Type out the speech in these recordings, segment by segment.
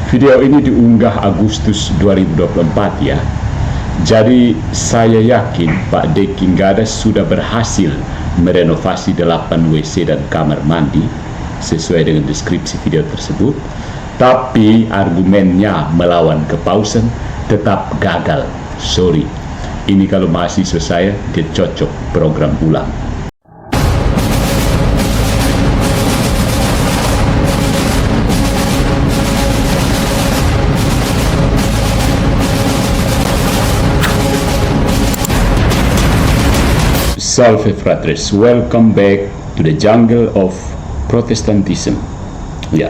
Video ini diunggah Agustus 2024 ya. Jadi saya yakin Pak Deki Nggadas sudah berhasil merenovasi 8 WC dan kamar mandi sesuai dengan deskripsi video tersebut. Tapi argumennya melawan kepausan tetap gagal. Sorry, ini kalau mahasiswa saya dia cocok program ulang. Salve fratres, welcome back to the jungle of Protestantism. Ya,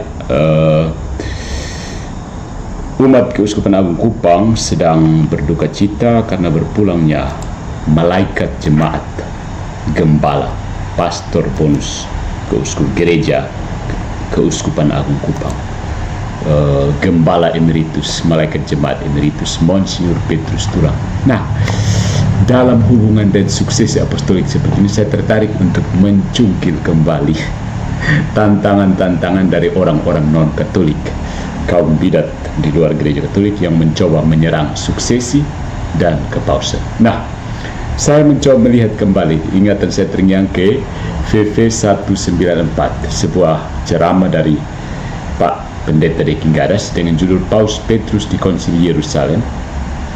umat Keuskupan Agung Kupang sedang berduka cita karena berpulangnya malaikat jemaat gembala pastor bonus Keuskup Gereja Keuskupan Agung Kupang, gembala emeritus, malaikat jemaat emeritus Monsignor Petrus Turang. Nah, dalam hubungan dan suksesi apostolik seperti ini, saya tertarik untuk mencungkil kembali tantangan-tantangan dari orang-orang non-Katolik, kaum bidat di luar gereja Katolik yang mencoba menyerang suksesi dan kepausan. Nah, saya mencoba melihat kembali, ingatan saya terngiang ke VV 194, sebuah ceramah dari Pak Pendeta Deki Nggadas dengan judul Paus Petrus di Konsili Yerusalem.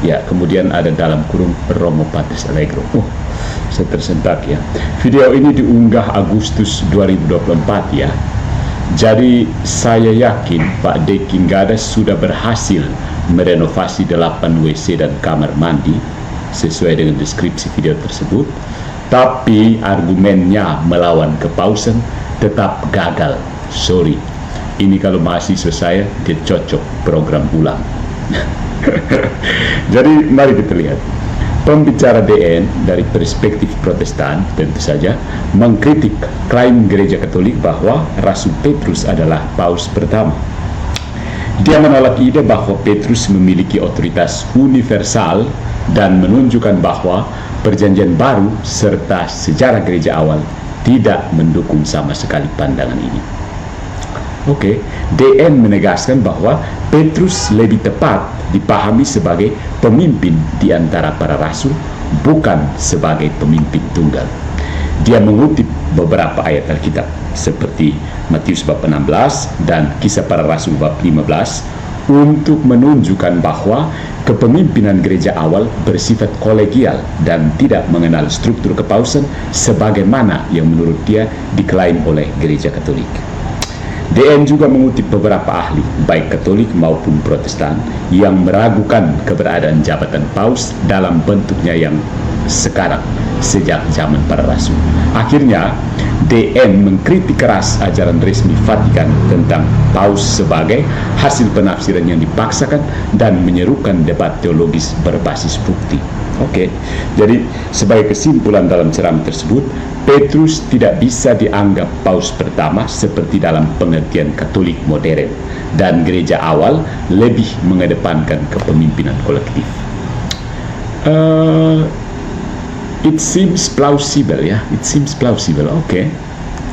Ya, kemudian ada dalam kurung Romo Patris Allegro. Saya tersentak ya. Video ini diunggah Agustus 2024 ya. Jadi saya yakin Pak Deki Nggadas sudah berhasil merenovasi 8 WC dan kamar mandi sesuai dengan deskripsi video tersebut. Tapi argumennya melawan kepausan tetap gagal. Sorry, ini kalau mahasiswa saya dia cocok program ulang. Jadi mari kita lihat. Pembicara DN dari perspektif Protestan tentu saja mengkritik klaim gereja Katolik bahwa Rasul Petrus adalah paus pertama. Dia menolak ide bahwa Petrus memiliki otoritas universal dan menunjukkan bahwa perjanjian baru serta sejarah gereja awal tidak mendukung sama sekali pandangan ini. Oke, DN menegaskan bahwa Petrus lebih tepat dipahami sebagai pemimpin di antara para rasul, bukan sebagai pemimpin tunggal. Dia mengutip beberapa ayat Alkitab seperti Matius bab 16 dan Kisah Para Rasul bab 15 untuk menunjukkan bahwa kepemimpinan gereja awal bersifat kolegial dan tidak mengenal struktur kepausan sebagaimana yang menurut dia diklaim oleh gereja Katolik. DN juga mengutip beberapa ahli, baik Katolik maupun Protestan, yang meragukan keberadaan jabatan paus dalam bentuknya yang sekarang sejak zaman para rasul. Akhirnya, DN mengkritik keras ajaran resmi Vatikan tentang paus sebagai hasil penafsiran yang dipaksakan dan menyerukan debat teologis berbasis bukti. Oke, jadi sebagai kesimpulan dalam ceramah tersebut, Petrus tidak bisa dianggap paus pertama seperti dalam pengertian Katolik modern, dan gereja awal lebih mengedepankan kepemimpinan kolektif. It seems plausible ya, it seems plausible. Oke.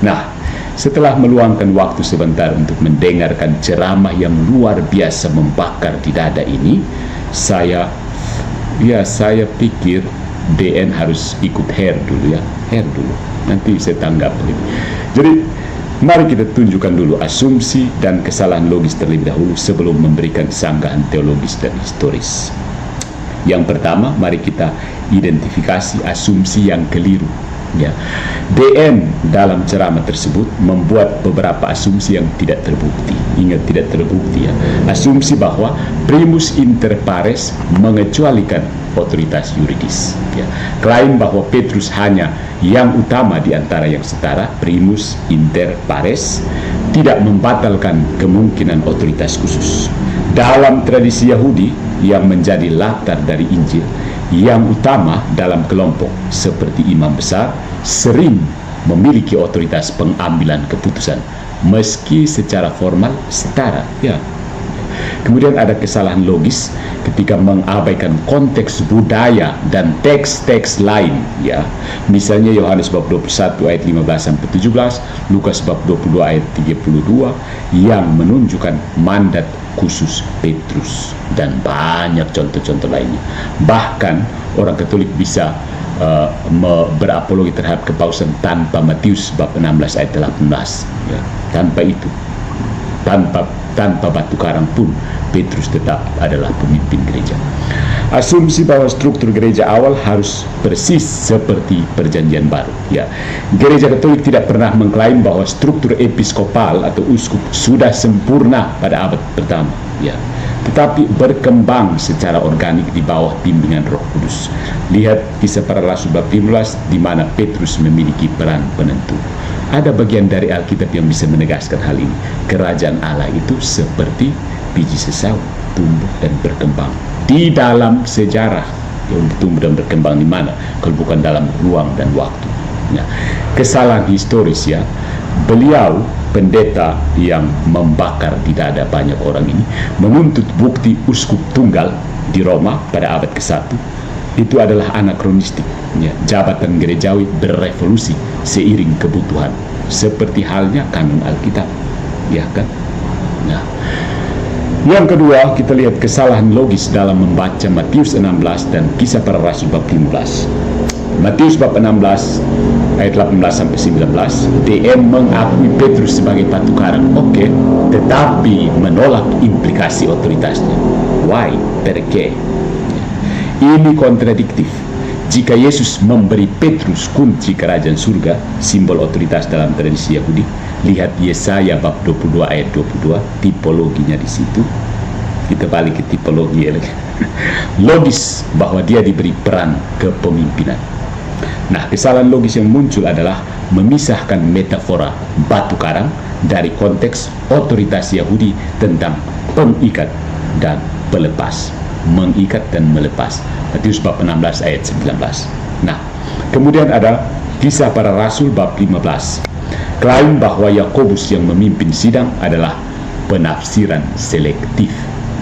Nah, setelah meluangkan waktu sebentar untuk mendengarkan ceramah yang luar biasa membakar di dada ini, saya pikir DN harus ikut hair dulu ya, hair dulu. Nanti saya tanggap. Jadi mari kita tunjukkan dulu asumsi dan kesalahan logis terlebih dahulu sebelum memberikan sanggahan teologis dan historis. Yang pertama, mari kita identifikasi asumsi yang keliru. Ya, DN dalam ceramah tersebut membuat beberapa asumsi yang tidak terbukti. Ingat, tidak terbukti ya. Asumsi bahwa primus inter pares mengecualikan otoritas yuridis. Ya. Klaim bahwa Petrus hanya yang utama di antara yang setara, primus inter pares, tidak membatalkan kemungkinan otoritas khusus. Dalam tradisi Yahudi yang menjadi latar dari Injil, yang utama dalam kelompok seperti imam besar sering memiliki otoritas pengambilan keputusan meski secara formal setara ya. Kemudian ada kesalahan logis ketika mengabaikan konteks budaya dan teks-teks lain ya. Misalnya Yohanes bab 21 ayat 15 sampai 17, Lukas bab 22 ayat 32 yang menunjukkan mandat khusus Petrus, dan banyak contoh-contoh lainnya. Bahkan orang Katolik bisa berapologi terhadap kepausan tanpa Matius bab 16 ayat 18, ya. Tanpa itu, tanpa batu karang pun Petrus tetap adalah pemimpin gereja. Asumsi bahwa struktur gereja awal harus persis seperti Perjanjian Baru, ya. Gereja Katolik tidak pernah mengklaim bahwa struktur episkopal atau uskup sudah sempurna pada abad pertama, ya, tetapi berkembang secara organik di bawah bimbingan Roh Kudus. Lihat Kisah Para Rasul bab 15 di mana Petrus memiliki peran penentu. Ada bagian dari Alkitab yang bisa menegaskan hal ini. Kerajaan Allah itu seperti biji sesawi, tumbuh dan berkembang di dalam sejarah. Yang tumbuh dan berkembang di mana kalau bukan dalam ruang dan waktu. Nah, kesalahan historis, ya, beliau pendeta yang membakar di dada banyak orang ini menuntut bukti uskup tunggal di Roma pada abad ke-1 itu adalah anakronistik, ya. Jabatan gerejawi berevolusi seiring kebutuhan, seperti halnya kanon Alkitab, ya kan? Nah, yang kedua, kita lihat kesalahan logis dalam membaca Matius 16 dan Kisah Para Rasul bab 15. Matius bab 16 ayat 18 sampai 19, DM mengakui Petrus sebagai batu karang, oke, tetapi menolak implikasi otoritasnya. Why? Perché? Ini kontradiktif. Jika Yesus memberi Petrus kunci kerajaan surga, simbol otoritas dalam tradisi Yahudi, lihat Yesaya bab 22 ayat 22, tipologinya di situ. Kita balik ke tipologi, logis bahwa dia diberi peran kepemimpinan. Nah, kesalahan logis yang muncul adalah memisahkan metafora batu karang dari konteks otoritas Yahudi tentang pengikat dan pelepas. Mengikat dan melepas. Matius bab 16 ayat 19. Nah, kemudian ada Kisah Para Rasul bab 15. Klaim bahwa Yakobus yang memimpin sidang adalah penafsiran selektif,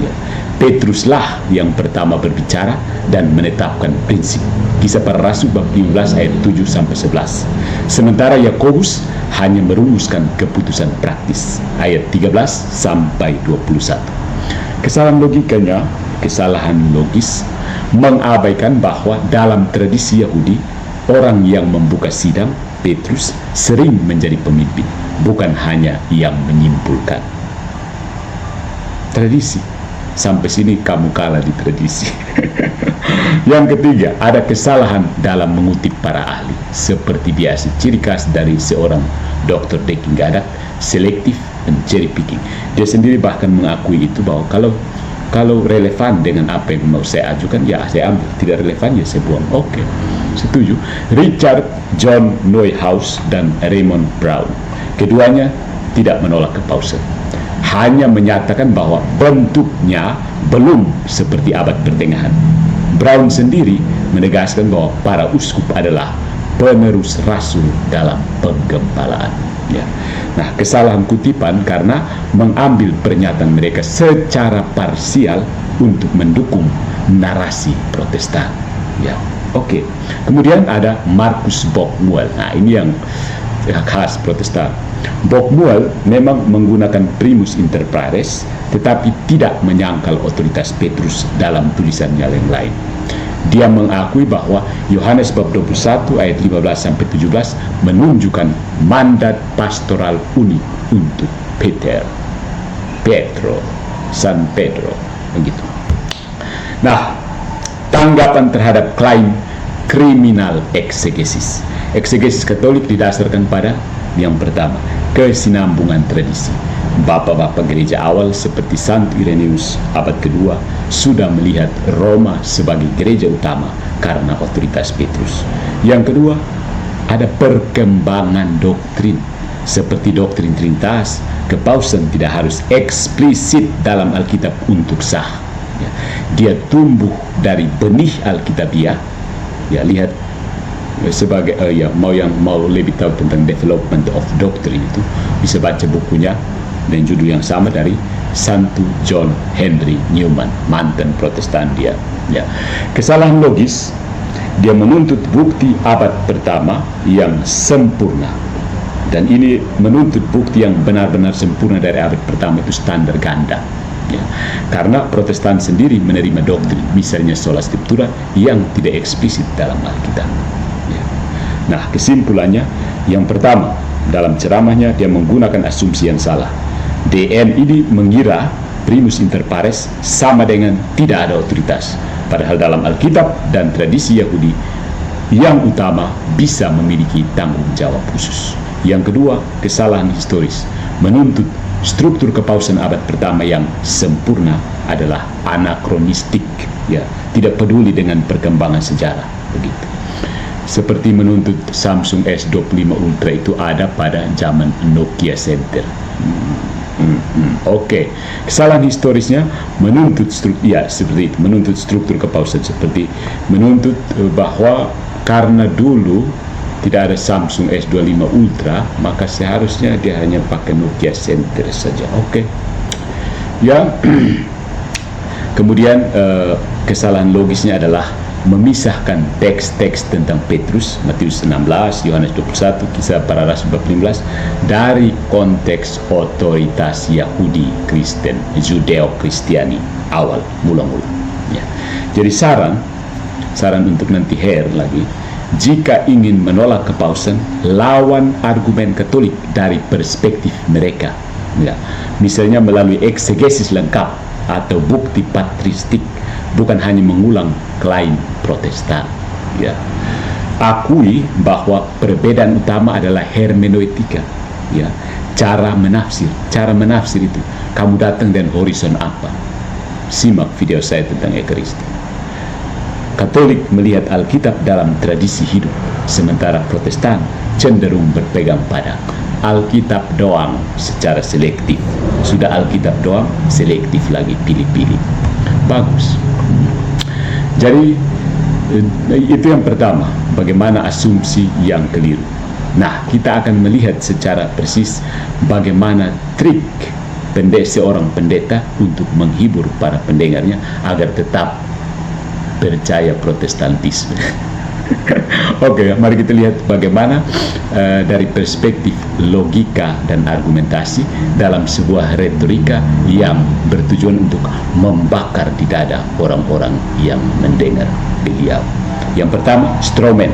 ya. Petruslah yang pertama berbicara dan menetapkan prinsip. Kisah Para Rasul bab 15 ayat 7 sampai 11. Sementara Yakobus hanya merumuskan keputusan praktis. Ayat 13 sampai 21. Kesalahan logikanya, kesalahan logis mengabaikan bahwa dalam tradisi Yahudi, orang yang membuka sidang, Petrus, sering menjadi pemimpin, bukan hanya yang menyimpulkan. Tradisi. Sampai sini kamu kalah di tradisi. Yang ketiga, ada kesalahan dalam mengutip para ahli. Seperti biasa, ciri khas dari seorang Dr. Deking Gadak, selektif dan cherry picking. Dia sendiri bahkan mengakui itu, bahwa kalau relevan dengan apa yang mau saya ajukan, ya saya ambil. Tidak relevan, ya saya buang. Oke, setuju. Richard John Neuhaus dan Raymond Brown, keduanya tidak menolak kepausan, hanya menyatakan bahwa bentuknya belum seperti abad pertengahan. Brown sendiri menegaskan bahwa para uskup adalah penerus rasul dalam penggembalaan, ya. Nah, kesalahan kutipan karena mengambil pernyataan mereka secara parsial untuk mendukung narasi Protestan, ya. Oke. Kemudian ada Markus Bockmuel. Nah, ini yang khas Protestan. Bockmuel memang menggunakan primus inter pares, tetapi tidak menyangkal otoritas Petrus dalam tulisannya yang lain. Dia mengakui bahwa Yohanes bab 21 ayat 15 sampai 17 menunjukkan mandat pastoral unik untuk San Pedro, begitu. Nah, tanggapan terhadap klaim kriminal eksegesis. Eksegesis Katolik didasarkan pada yang pertama, kesinambungan tradisi. Bapak-bapak gereja awal seperti Santo Irenaeus abad kedua sudah melihat Roma sebagai gereja utama karena otoritas Petrus. Yang kedua, ada perkembangan doktrin seperti doktrin Trinitas. Kepausan tidak harus eksplisit dalam Alkitab untuk sah, ya. Dia tumbuh dari benih Alkitabiah, ya. Lihat sebagai mau lebih tahu tentang development of doctrine itu bisa baca bukunya dan judul yang sama dari Santo John Henry Newman, mantan Protestan dia, ya. Kesalahan logis, dia menuntut bukti abad pertama yang sempurna, dan ini menuntut bukti yang benar-benar sempurna dari abad pertama itu standar ganda, Ya, karena Protestan sendiri menerima doktrin, misalnya sola scriptura, yang tidak eksplisit dalam Alkitab. Ya. Nah, kesimpulannya, yang pertama, dalam ceramahnya dia menggunakan asumsi yang salah. DN ini mengira primus inter pares sama dengan tidak ada otoritas. Padahal dalam Alkitab dan tradisi Yahudi, yang utama bisa memiliki tanggung jawab khusus. Yang kedua, kesalahan historis. Menuntut struktur kepausan abad pertama yang sempurna adalah anakronistik, ya, tidak peduli dengan perkembangan sejarah, begitu. Seperti menuntut Samsung S25 Ultra itu ada pada zaman Nokia Center. Oke. Kesalahan historisnya menuntut seperti itu, menuntut struktur kepausan, seperti menuntut bahwa karena dulu tidak ada Samsung S25 Ultra, maka seharusnya dia hanya pakai Nokia Center saja. Oke. Yang kemudian kesalahan logisnya adalah memisahkan teks-teks tentang Petrus, Matius 16, Yohanes 21, Kisah Para Rasul 15 dari konteks otoritas Yahudi Kristen, Judeo-Kristiani awal mula-mula. Ya. Jadi saran untuk nanti lagi, jika ingin menolak kepausan, lawan argumen Katolik dari perspektif mereka. Ya. Misalnya melalui eksegesis lengkap atau bukti patristik, bukan hanya mengulang klaim Protestan. Ya. Akui bahwa perbedaan utama adalah hermeneutika. Ya. Cara menafsir itu, kamu datang dan horizon apa? Simak video saya tentang Ekaristi. Katolik melihat Alkitab dalam tradisi hidup, sementara Protestan cenderung berpegang pada Alkitab doang secara selektif. Sudah Alkitab doang, selektif lagi, pilih-pilih. Bagus. Jadi itu yang pertama, bagaimana asumsi yang keliru. Nah, kita akan melihat secara persis bagaimana trik seorang pendeta untuk menghibur para pendengarnya agar tetap percaya Protestantisme. Oke, mari kita lihat bagaimana dari perspektif logika dan argumentasi dalam sebuah retorika yang bertujuan untuk membakar di dada orang-orang yang mendengar beliau. Yang pertama, strawman,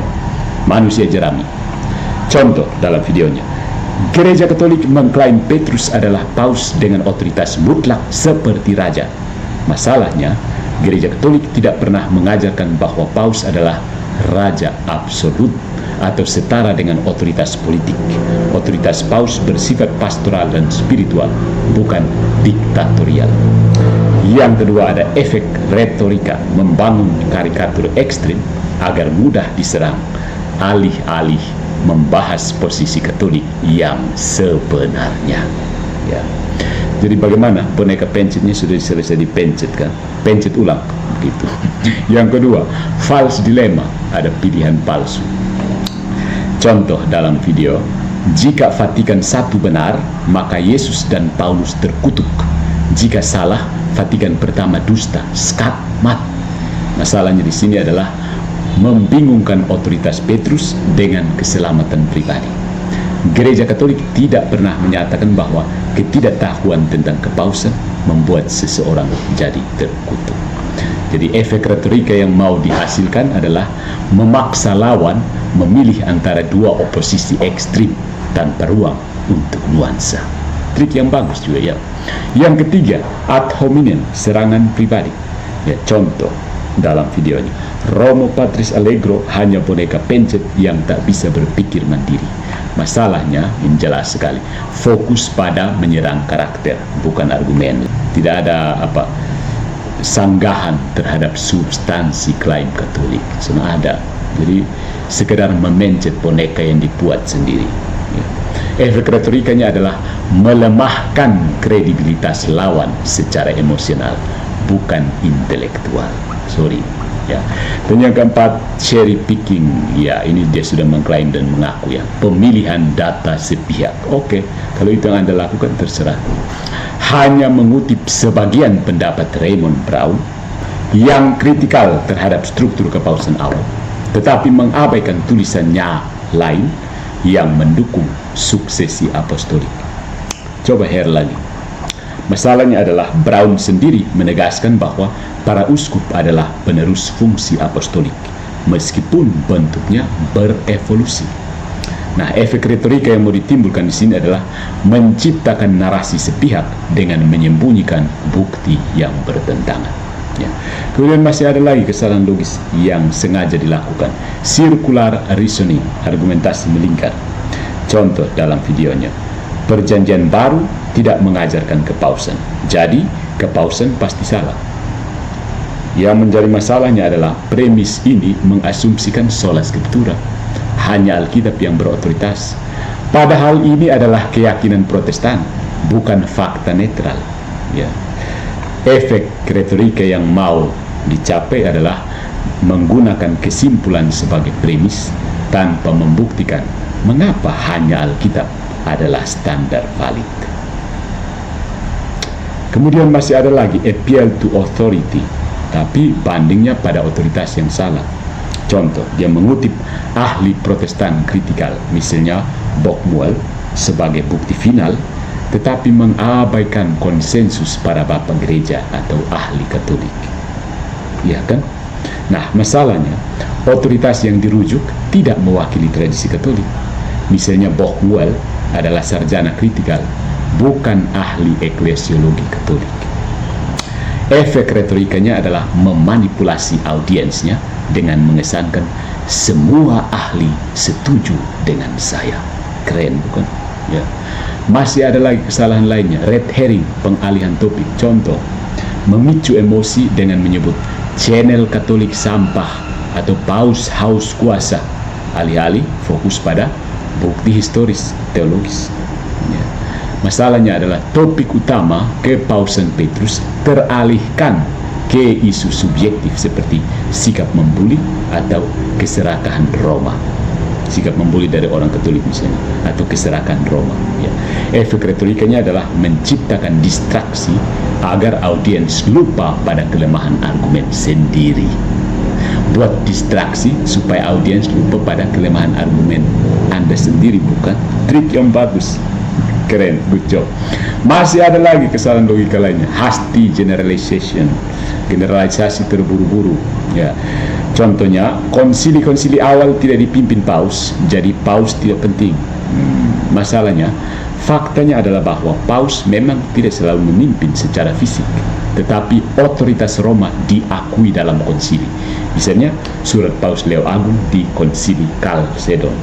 manusia jerami. Contoh dalam videonya, Gereja Katolik mengklaim Petrus adalah paus dengan otoritas mutlak seperti raja. Masalahnya, Gereja Katolik tidak pernah mengajarkan bahwa paus adalah raja absolut atau setara dengan otoritas politik. Otoritas paus bersifat pastoral dan spiritual, bukan diktatorial. Yang kedua, ada efek retorika, membangun karikatur ekstrim agar mudah diserang, alih-alih membahas posisi Katolik yang sebenarnya. Ya. Jadi bagaimana boneka pencetnya sudah selesai dipencet kan? Pencet ulang gitu. Yang kedua, false dilemma, ada pilihan palsu. Contoh dalam video, jika Vatikan I benar, maka Yesus dan Paulus terkutuk. Jika salah, Vatikan pertama dusta, skat, mat. Masalahnya di sini adalah membingungkan otoritas Petrus dengan keselamatan pribadi. Gereja Katolik tidak pernah menyatakan bahwa ketidaktahuan tentang kepausan membuat seseorang jadi terkutuk. Jadi efek retorika yang mau dihasilkan adalah memaksa lawan memilih antara dua oposisi ekstrim tanpa ruang untuk nuansa. Trik yang bagus juga ya. Yang ketiga, ad hominem, serangan pribadi. Ya, contoh dalam videonya, Romo Patris Allegro hanya boneka pencet yang tak bisa berpikir mandiri. Masalahnya ini jelas sekali, fokus pada menyerang karakter, bukan argumen. Tidak ada sanggahan terhadap substansi klaim Katolik. Semua ada. Jadi sekedar memencet boneka yang dibuat sendiri. Ya. Efek retorikanya adalah melemahkan kredibilitas lawan secara emosional, bukan intelektual. Sorry. Ya. Dan yang keempat, cherry picking. Ya, ini dia sudah mengklaim dan mengaku ya, pemilihan data sepihak. Oke, kalau itu yang Anda lakukan terserah. Hanya mengutip sebagian pendapat Raymond Brown yang kritikal terhadap struktur kepausan awal, tetapi mengabaikan tulisannya lain yang mendukung suksesi apostolik. Coba lagi. Masalahnya adalah Brown sendiri menegaskan bahwa para uskup adalah penerus fungsi apostolik, meskipun bentuknya berevolusi. Nah, efek retorika yang mau ditimbulkan di sini adalah menciptakan narasi sepihak dengan menyembunyikan bukti yang bertentangan. Ya. Kemudian masih ada lagi kesalahan logis yang sengaja dilakukan, circular reasoning, argumentasi melingkar. Contoh dalam videonya, Perjanjian Baru tidak mengajarkan kepausan, jadi kepausan pasti salah. Yang menjadi masalahnya adalah premis ini mengasumsikan sola scriptura, hanya Alkitab yang berotoritas. Padahal ini adalah keyakinan Protestan, bukan fakta netral. Ya. Efek retorika yang mau dicapai adalah menggunakan kesimpulan sebagai premis tanpa membuktikan mengapa hanya Alkitab adalah standar valid. Kemudian masih ada lagi appeal to authority, tapi bandingnya pada otoritas yang salah. Contoh, dia mengutip ahli Protestan kritikal, misalnya Bockmuel, sebagai bukti final, tetapi mengabaikan konsensus para bapak gereja atau ahli Katolik. Ya kan? Nah, masalahnya otoritas yang dirujuk tidak mewakili tradisi Katolik. Misalnya Bockmuel adalah sarjana kritikal, bukan ahli eklesiologi Katolik. Efek retorikanya adalah memanipulasi audiensnya dengan mengesankan semua ahli setuju dengan saya. Keren, bukan? Ya. Masih ada lagi kesalahan lainnya, red herring, pengalihan topik. Contoh, memicu emosi dengan menyebut channel Katolik sampah atau paus haus kuasa, alih-alih fokus pada bukti historis teologis. Ya. Masalahnya adalah topik utama kepausan Petrus teralihkan ke isu subjektif seperti sikap membuli atau keserakahan Roma. Sikap membuli dari orang Katolik misalnya, atau keserakahan Roma. Ya. Efek retorikanya adalah menciptakan distraksi agar audiens lupa pada kelemahan argumen sendiri. Buat distraksi supaya audiens lupa pada kelemahan argumen Anda sendiri, bukan? Trik yang bagus. Keren, good job. Masih ada lagi kesalahan logika lainnya, hasty generalization, generalisasi terburu-buru. Ya, contohnya konsili-konsili awal tidak dipimpin paus, jadi paus tidak penting. Masalahnya, faktanya adalah bahwa paus memang tidak selalu memimpin secara fisik, tetapi otoritas Roma diakui dalam konsili. Misalnya surat Paus Leo Agung di konsili Chalcedon.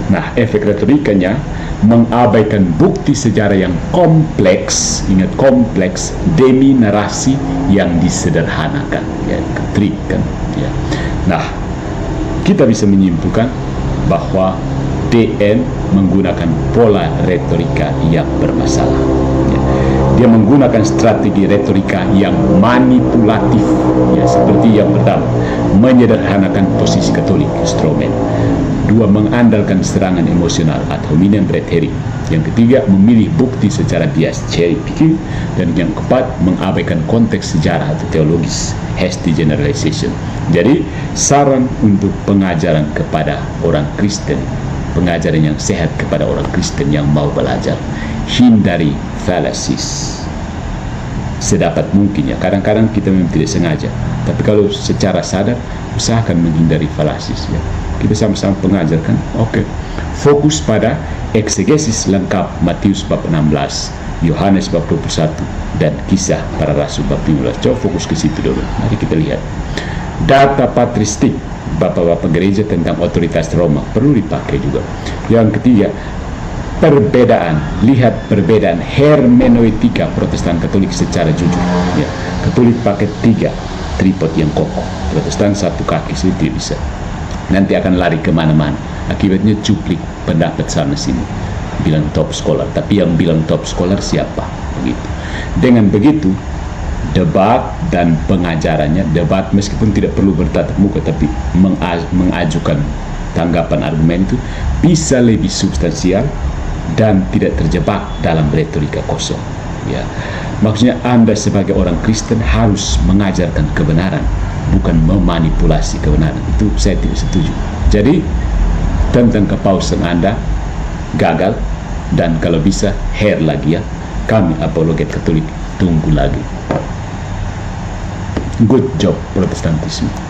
Nah, efek retorikanya mengabaikan bukti sejarah yang kompleks, ingat kompleks, demi narasi yang disederhanakan, ya, trik kan, ya. Nah, kita bisa menyimpulkan bahwa DN menggunakan pola retorika yang bermasalah. Ya. Dia menggunakan strategi retorika yang manipulatif, ya, seperti yang pertama, menyederhanakan posisi Katolik, Stroman. Dua, mengandalkan serangan emosional atau hominem red herring. Yang ketiga, memilih bukti secara bias, cherry picking. Dan yang keempat, mengabaikan konteks sejarah atau teologis, hasty generalization. Jadi, saran untuk pengajaran kepada orang Kristen, pengajaran yang sehat kepada orang Kristen yang mau belajar, hindari fallacies sedapat mungkin, ya. Kadang-kadang kita memang tidak sengaja, tapi kalau secara sadar usahakan menghindari fallacies, ya. Kita sama-sama pengajar kan? Oke. Fokus pada eksegesis lengkap Matius bab 16, Yohanes bab 21, dan Kisah Para Rasul bab 15. Coba fokus ke situ dulu. Mari kita lihat. Data patristik bapak-bapak gereja tentang otoritas Roma perlu dipakai juga. Yang ketiga, perbedaan. Lihat perbedaan hermeneutika Protestan Katolik secara jujur. Ya. Katolik pakai 3 tripod yang kokoh. Protestan 1 kaki, itu tidak bisa. Nanti akan lari kemana-mana. Akibatnya cuplik pendapat sana sini. Bilang top scholar, tapi yang bilang top scholar siapa? Begitu. Dengan begitu, debat dan pengajarannya, debat meskipun tidak perlu bertatap muka, tapi mengajukan tanggapan argumen itu bisa lebih substansial dan tidak terjebak dalam retorika kosong. Ya, maksudnya Anda sebagai orang Kristen harus mengajarkan kebenaran, bukan memanipulasi kebenaran. Itu saya tidak setuju. Jadi tentang kepausan Anda gagal, dan kalau bisa hair lagi, ya. Kami apologet Katolik tunggu lagi. Good job Protestantisme.